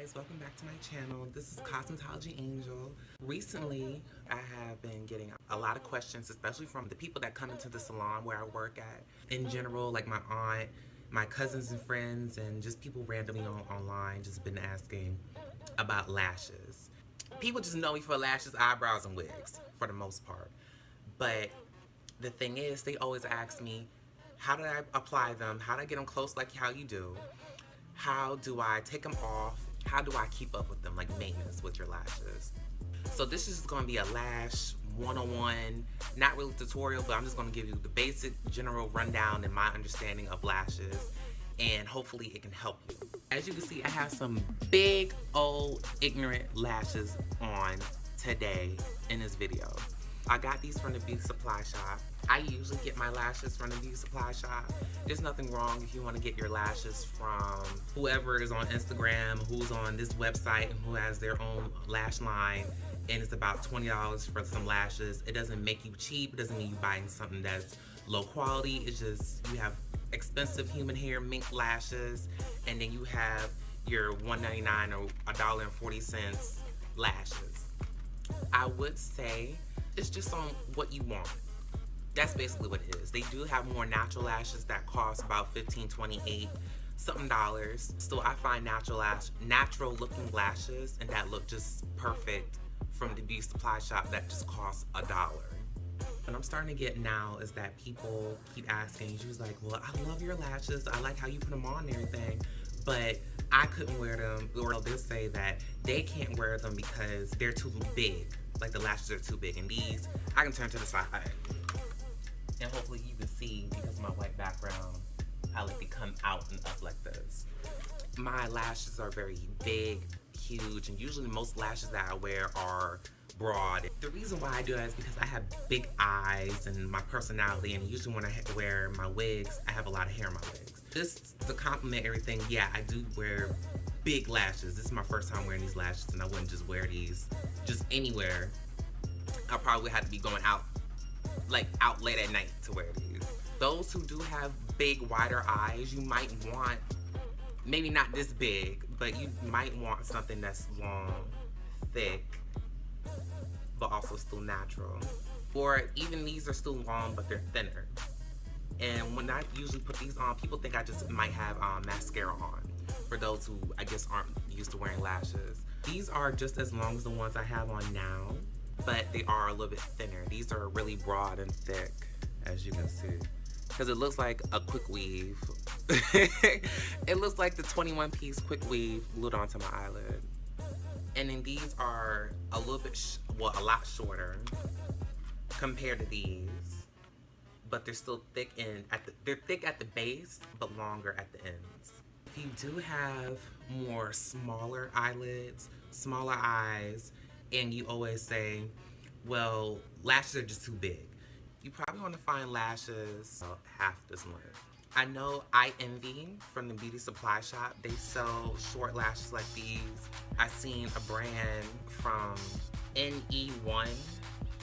guys, welcome back to my channel. This is Cosmetology Angel. Recently, I have been getting a lot of questions, especially from the people that come into the salon where I work at. In general, like my aunt, my cousins and friends, and just people randomly online just been asking about lashes. People just know me for lashes, eyebrows, and wigs for the most part. But the thing is, they always ask me, how do I apply them? How do I get them close like how you do? How do I take them off? How do I keep up with them, like maintenance with your lashes? So this is just going to be a lash 101, not really tutorial, but I'm just going to give you the basic general rundown and my understanding of lashes, and hopefully it can help you. As you can see, I have some big old ignorant lashes on today in this video. I got these from the beauty supply shop. I usually get my lashes from the beauty supply shop. There's nothing wrong if you want to get your lashes from whoever is on Instagram, who's on this website, and who has their own lash line, and it's about $20 for some lashes. It doesn't make you cheap. It doesn't mean you buying something that's low quality. It's just you have expensive human hair mink lashes, and then you have your $1.99 or $1.40 lashes. I would say it's just on what you want. That's basically what it is. They do have more natural lashes that cost about $15, $28 something dollars. Still, I find natural looking lashes and that look just perfect from the beauty supply shop that just costs $1. What I'm starting to get now is that people keep asking, she was like, well, I love your lashes. I like how you put them on and everything, but I couldn't wear them. Or they'll say that they can't wear them because they're too big. Like the lashes are too big. And these, I can turn to the side. And hopefully you can see, because of my white background, how like they come out and up like this. My lashes are very big, huge, and usually most lashes that I wear are broad. The reason why I do that is because I have big eyes and my personality, and usually when I wear my wigs, I have a lot of hair in my wigs. Just to complement everything, yeah, I do wear big lashes. This is my first time wearing these lashes, and I wouldn't just wear these just anywhere. I probably had to be going out, like out late at night to wear these. Those who do have big, wider eyes, you might want, maybe not this big, but you might want something that's long, thick, but also still natural. Or even these are still long, but they're thinner. And when I usually put these on, people think I just might have mascara on, for those who I guess aren't used to wearing lashes. These are just as long as the ones I have on now, but they are a little bit thinner. These are really broad and thick, as you can see. Because it looks like a quick weave. It looks like the 21-piece quick weave glued onto my eyelid. And then these are a little bit, a lot shorter compared to these. But they're still thick they're thick at the base, but longer at the ends. If you do have more smaller eyelids, smaller eyes, and you always say, well, lashes are just too big, you probably want to find lashes about half this length. I know I Envy from the beauty supply shop, they sell short lashes like these. I seen a brand from NE1,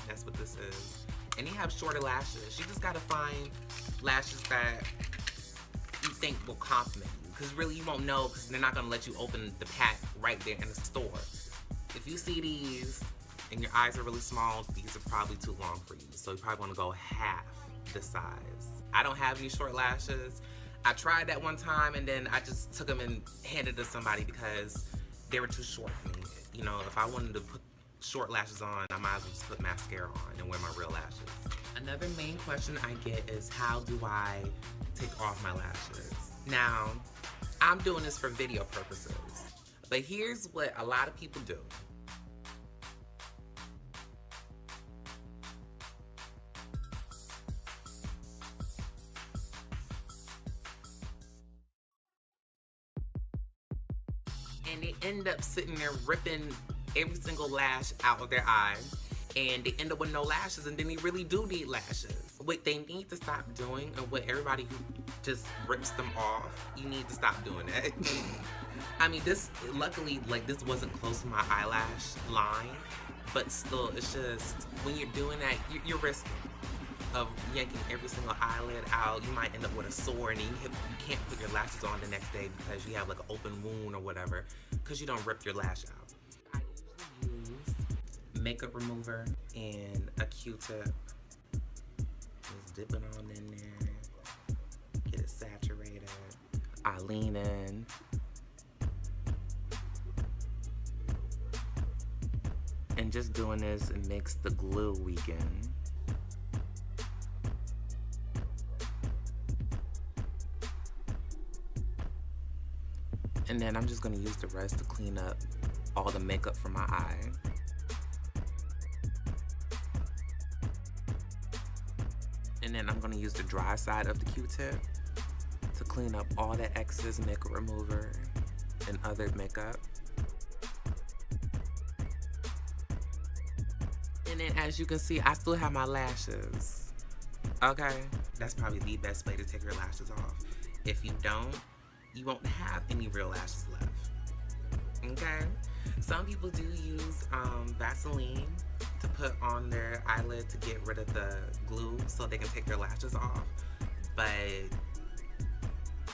that's what this is, and they have shorter lashes. You just gotta find lashes that you think will compliment you, because really you won't know, because they're not gonna let you open the pack right there in the store. If you see these and your eyes are really small, these are probably too long for you. So you probably want to go half the size. I don't have any short lashes. I tried that one time and then I just took them and handed to somebody because they were too short for me. You know, if I wanted to put short lashes on, I might as well just put mascara on and wear my real lashes. Another main question I get is, how do I take off my lashes? Now, I'm doing this for video purposes, but here's what a lot of people do. And they end up sitting there ripping every single lash out of their eye, and they end up with no lashes, and then they really do need lashes. What they need to stop doing, and what everybody who just rips them off, you need to stop doing that. I mean, this, luckily, like, this wasn't close to my eyelash line, but still, it's just, when you're doing that, you're risking. of yanking every single eyelid out. You might end up with a sore, and then you can't put your lashes on the next day because you have like an open wound or whatever, because you don't rip your lash out. I usually use makeup remover and a Q-tip. Just dip it on in there, get it saturated. I lean in. And just doing this, it makes the glue weaken. And then I'm just gonna use the rest to clean up all the makeup from my eye. And then I'm gonna use the dry side of the Q-tip to clean up all that excess makeup remover and other makeup. And then as you can see, I still have my lashes. Okay? That's probably the best way to take your lashes off. If you don't, you won't have any real lashes left. Okay? Some people do use Vaseline to put on their eyelid to get rid of the glue so they can take their lashes off. But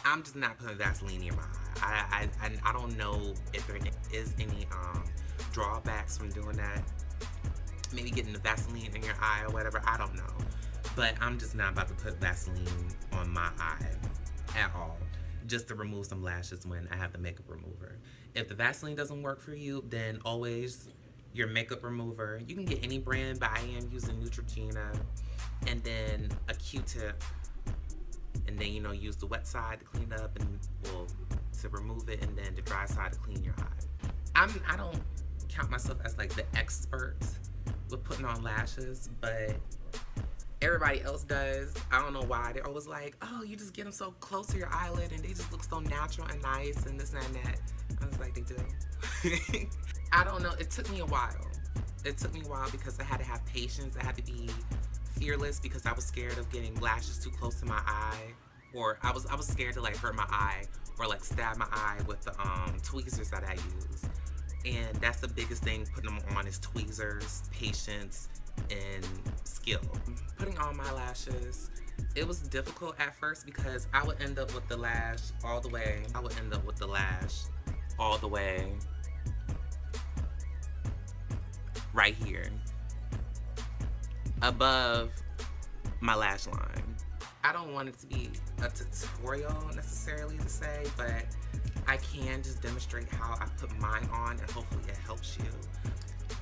I'm just not putting Vaseline near my eye. I don't know if there is any drawbacks from doing that. Maybe getting the Vaseline in your eye or whatever, I don't know. But I'm just not about to put Vaseline on my eye at all, just to remove some lashes when I have the makeup remover. If the Vaseline doesn't work for you, then always your makeup remover. You can get any brand, but I am using Neutrogena. And then a Q-tip. And then, use the wet side to clean up and, to remove it, and then the dry side to clean your eye. I don't count myself as like the expert with putting on lashes, but everybody else does. I don't know why. They're always like, oh, you just get them so close to your eyelid and they just look so natural and nice and this and that. I was like, they do. I don't know. It took me a while. It took me a while because I had to have patience. I had to be fearless because I was scared of getting lashes too close to my eye, or I was scared to like hurt my eye or like stab my eye with the tweezers that I use. And that's the biggest thing putting them on is tweezers, patience, and skill. Putting on my lashes, it was difficult at first because I would end up with the lash all the way. I would end up with the lash all the way right here, above my lash line. I don't want it to be a tutorial necessarily to say, but I can just demonstrate how I put mine on and hopefully it helps you.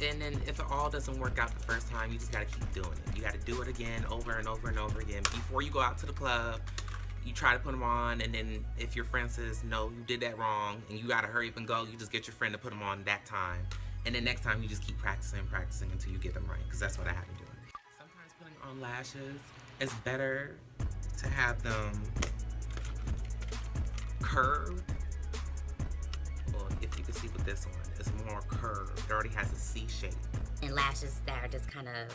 And then if it all doesn't work out the first time, you just gotta keep doing it. You gotta do it again, over and over and over again. Before you go out to the club, you try to put them on, and then if your friend says, no, you did that wrong, and you gotta hurry up and go, you just get your friend to put them on that time. And then next time you just keep practicing until you get them right, because that's what I have to do. Sometimes putting on lashes, it's better to have them curved. Well, if you can see with this one, it's more curved. It already has a C shape. And lashes that are just kind of,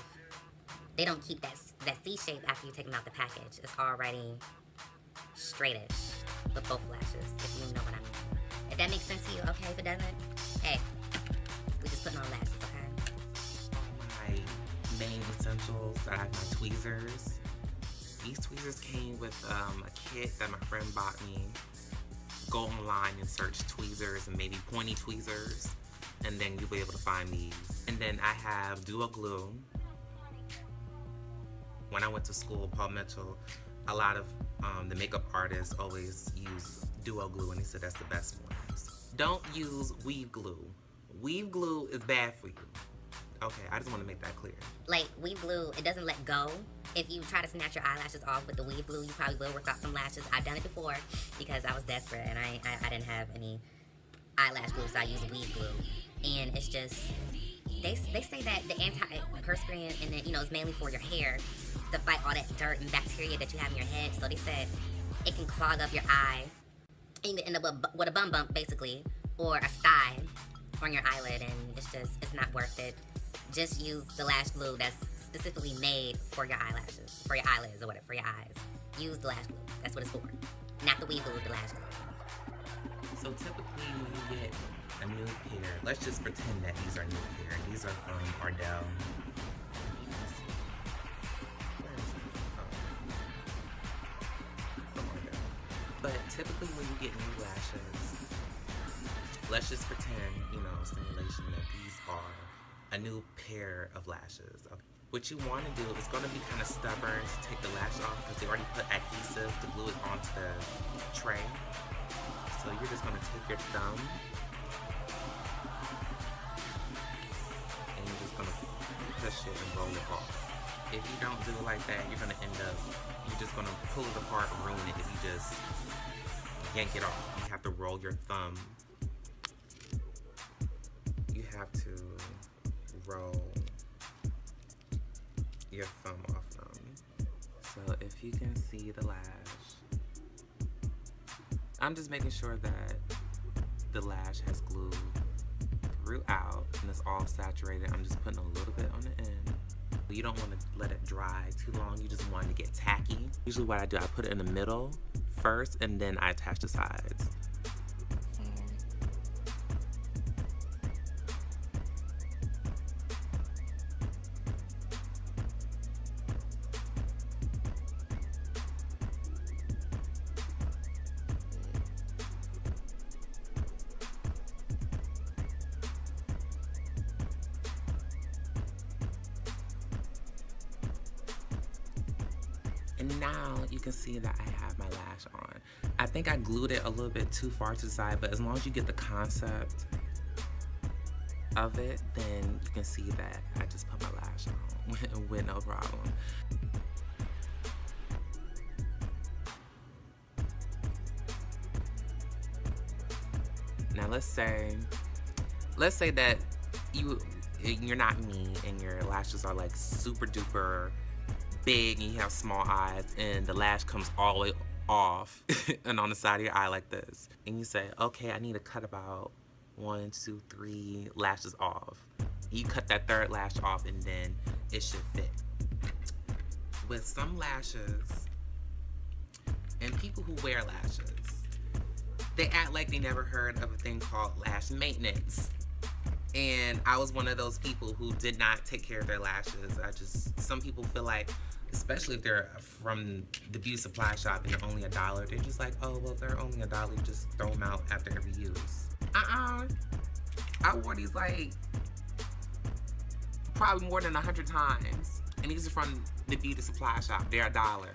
they don't keep that C shape after you take them out the package. It's already straightish with both lashes, if you know what I mean. If that makes sense to you, okay. If it doesn't, hey, we just putting on lashes, okay? My main essentials, I have my tweezers. These tweezers came with a kit that my friend bought me. Go online and search tweezers and maybe pointy tweezers, and then you'll be able to find these. And then I have Duo Glue. When I went to school, Paul Mitchell, a lot of the makeup artists always use Duo Glue, and he said that's the best ones. Don't use weave glue. Weave glue is bad for you. Okay, I just want to make that clear. Like, weave glue, it doesn't let go. If you try to snatch your eyelashes off with the weave glue, you probably will work out some lashes. I've done it before because I was desperate and I didn't have any eyelash glue, so I used weave glue. And it's just, they say that the anti-perspirant, and then, it's mainly for your hair to fight all that dirt and bacteria that you have in your head. So they said it can clog up your eye and you can end up with a bum bump, basically, or a sty on your eyelid, and it's not worth it. Just use the lash glue that's specifically made for your eyelashes, for your eyelids or whatever, for your eyes. Use the lash glue. That's what it's for. Not the weave glue with the lash glue. So typically when you get a new pair, let's just pretend that these are new pair. These are from Ardell. typically when you get new lashes, let's just pretend, simulation that these are a new pair of lashes. Okay. What you want to do is going to be kind of stubborn to take the lash off because they already put adhesive to glue it onto the tray. So you're just going to take your thumb and you're just going to push it and roll it off. If you don't do it like that, you're just going to pull it apart and ruin it if you just yank it off. You have to roll your thumb. You have to roll your thumb off them. So if you can see the lash, I'm just making sure that the lash has glue throughout and it's all saturated. I'm just putting a little bit on the end. You don't want to let it dry too long. You just want it to get tacky. Usually what I do, I put it in the middle first and then I attach the sides. And now you can see that I have my lash on. I think I glued it a little bit too far to the side, but as long as you get the concept of it, then you can see that I just put my lash on with no problem. Now let's say that you're not me and your lashes are like super duper big and you have small eyes and the lash comes all the way off and on the side of your eye like this, and you say, okay, I need to cut about 1, 2, 3 lashes off. You cut that third lash off and then it should fit. With some lashes and people who wear lashes, they act like they never heard of a thing called lash maintenance. And I was one of those people who did not take care of their lashes. Some people feel like, especially if they're from the beauty supply shop and they're only $1, they're just like, oh, well, they're only $1, you just throw them out after every use. I wore these like probably more than 100 times. And these are from the beauty supply shop. They're $1.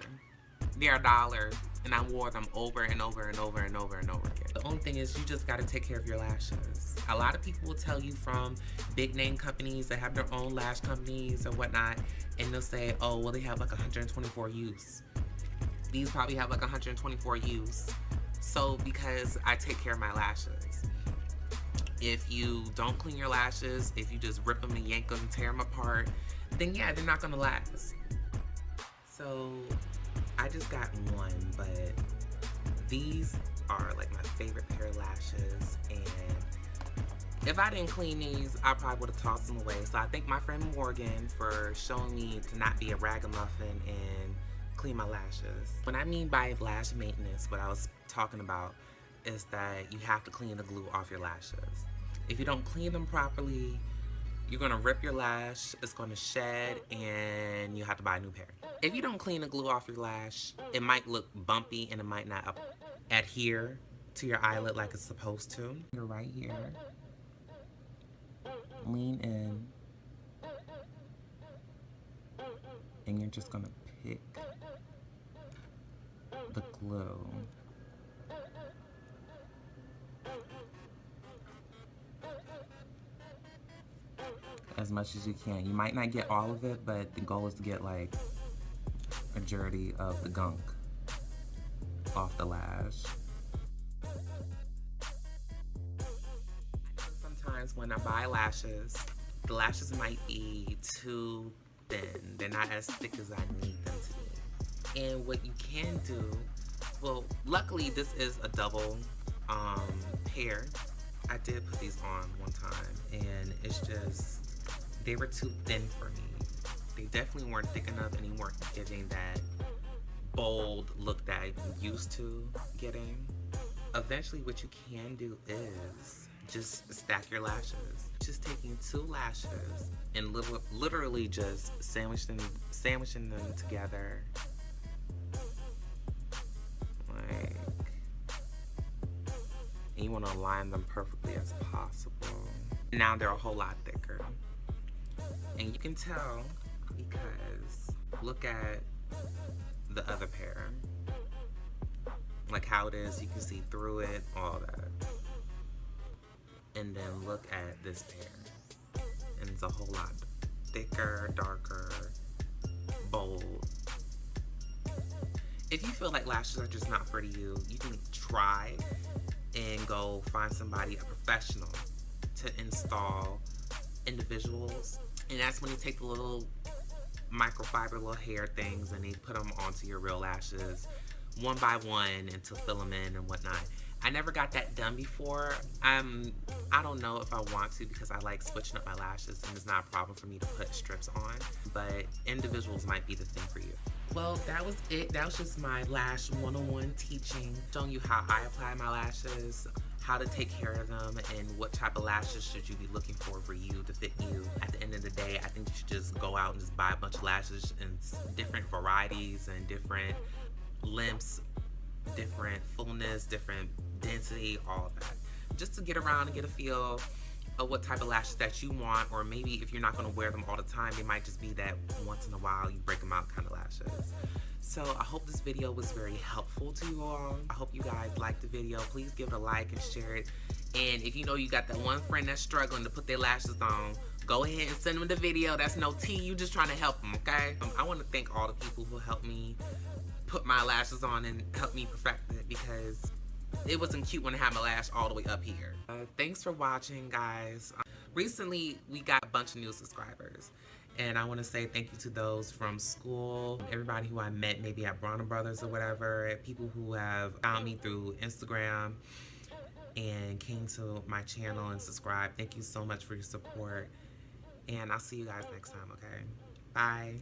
They're $1. And I wore them over and over and over and over and over again. The only thing is you just gotta take care of your lashes. A lot of people will tell you from big name companies that have their own lash companies or whatnot, and they'll say, oh, well, they have like 124 use. These probably have like 124 use. So because I take care of my lashes. If you don't clean your lashes, if you just rip them and yank them and tear them apart, then yeah, they're not gonna last. So I just got one, but these are like my favorite pair of lashes, and if I didn't clean these, I probably would have tossed them away. So I thank my friend Morgan for showing me to not be a ragamuffin and clean my lashes. When I mean by lash maintenance, what I was talking about is that you have to clean the glue off your lashes. If you don't clean them properly, you're gonna rip your lash, it's gonna shed, and you have to buy a new pair. If you don't clean the glue off your lash, it might look bumpy and it might not adhere to your eyelid like it's supposed to. You're right here. Lean in. And you're just gonna pick the glue. As much as you can. You might not get all of it, but the goal is to get like a majority of the gunk off the lash. Sometimes when I buy lashes, the lashes might be too thin. They're not as thick as I need them to be. And what you can do, well, luckily this is a double pair. I did put these on one time, and it's just, they were too thin for me. They definitely weren't thick enough, and they weren't giving that bold look that I'm used to getting. Eventually, what you can do is just stack your lashes. Just taking 2 lashes and literally just sandwiching them together. Like and you want to align them perfectly as possible. Now they're a whole lot thicker, and you can tell because look at the other pair, like how it is, you can see through it, all that. And then look at this pair, and it's a whole lot thicker, darker, bold. If you feel like lashes are just not for you, you can try and go find somebody, a professional, to install individuals. And that's when you take the little microfiber little hair things and they put them onto your real lashes one by one and to fill them in and whatnot. I never got that done before. I don't know if I want to because I like switching up my lashes and it's not a problem for me to put strips on, but individuals might be the thing for you. Well, that was it. That was just my lash 101 teaching, showing you how I apply my lashes, how to take care of them, and what type of lashes should you be looking for you to fit you. At the end of the day, I think you should just go out and just buy a bunch of lashes in different varieties and different lengths, different fullness, different density, all of that. Just to get around and get a feel of what type of lashes that you want, or maybe if you're not going to wear them all the time, they might just be that once in a while you break them out kind of lashes. So I hope this video was very helpful to you all. I hope you guys liked the video. Please give it a like and share it. And if you know you got that one friend that's struggling to put their lashes on, go ahead and send them the video. That's no tea, you just trying to help them, okay? I want to thank all the people who helped me put my lashes on and help me perfect it, because it wasn't cute when I had my lash all the way up here. Thanks for watching, guys. Recently, we got a bunch of new subscribers, and I want to say thank you to those from school, everybody who I met maybe at Bronner Brothers or whatever, people who have found me through Instagram and came to my channel and subscribed. Thank you so much for your support, and I'll see you guys next time, okay? Bye.